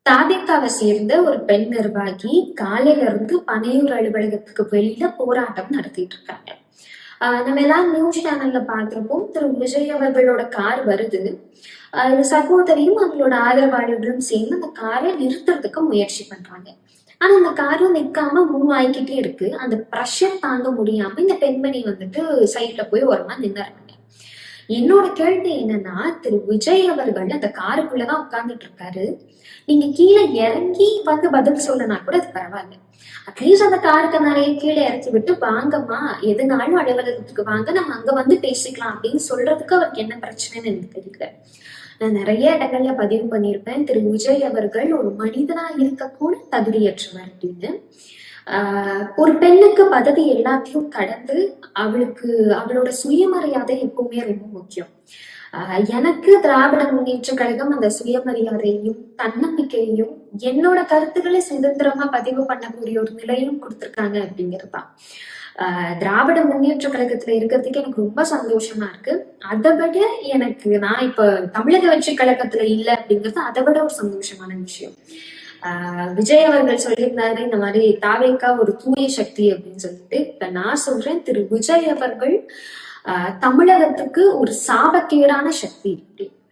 தாவேக்காவை சேர்ந்த ஒரு பெண் நிர்வாகி காலையில இருந்து பனையூர் அலுவலகத்துக்கு வெளியில போராட்டம் நடத்திட்டு இருக்காங்க. நம்ம எல்லாரும் நியூஸ் சேனல்ல பார்த்திருப்போம். திரு விஜய் அவர்களோட கார் வருது. இந்த சகோதரியும் அவங்களோட ஆதரவாளர்களும் சேர்ந்து அந்த காரை நிறுத்துறதுக்கு முயற்சி பண்றாங்க. ஆனா அந்த காரும் நிக்காம மூவ் ஆகிக்கிட்டே இருக்கு. அந்த ப்ரெஷர் தாங்க முடியாம இந்த பெண்மணி வந்துட்டு சைட்ல போய் ஓரமா நின்னுறாங்க. என்னோட கேள்வி என்னன்னா, திரு விஜய் அவர்கள் அந்த காருக்குள்ளதான் உட்கார்ந்துட்டு இருக்காரு. நீங்க கீழே இறங்கி வந்து பதில் சொல்லனா கூட அது பரவாயில்ல. அட்லீஸ்ட் அந்த காருக்கு நிறைய கீழே இறக்கி விட்டு வாங்கம்மா, எதுனாலும் அலுவலகத்துக்கு வாங்க, நம்ம அங்க வந்து பேசிக்கலாம் அப்படின்னு சொல்றதுக்கு அவருக்கு என்ன பிரச்சனைன்னு எனக்கு தெரியல. நான் நிறைய இடங்கள்ல பதிவு பண்ணியிருப்பேன், திரு விஜய் அவர்கள் ஒரு மனிதனா இருக்கக்கூட தகுதியற்றவர் அப்படின்னு. ஒரு பெண்ணுக்கு பதவி எல்லாத்தையும் கடந்து அவளுக்கு அவளோட சுயமரியாதை எப்பவுமே ரொம்ப முக்கியம். எனக்கு திராவிட முன்னேற்ற கழகம் அந்த சுயமரியாதையையும் தன்னம்பிக்கையையும் என்னோட கருத்துக்களை சுதந்திரமா பதிவு பண்ணக்கூடிய ஒரு நிலையும் கொடுத்திருக்காங்க அப்படிங்கிறதுதான். திராவிட முன்னேற்ற கழகத்துல இருக்கிறதுக்கு எனக்கு ரொம்ப சந்தோஷமா இருக்கு. அதை விட எனக்கு நான் இப்ப தமிழக வெற்றி கழகத்துல இல்லை அப்படிங்கிறது அதை விட ஒரு சந்தோஷமான விஷயம். விஜய் அவர்கள் சொல்லியிருந்தாரு இந்த மாதிரி தாவேக்கா ஒரு தூய சக்தி அப்படின்னு சொல்லிட்டு. இப்ப நான் சொல்றேன், திரு விஜய் அவர்கள் தமிழகத்துக்கு ஒரு சாபக்கேடான சக்தி.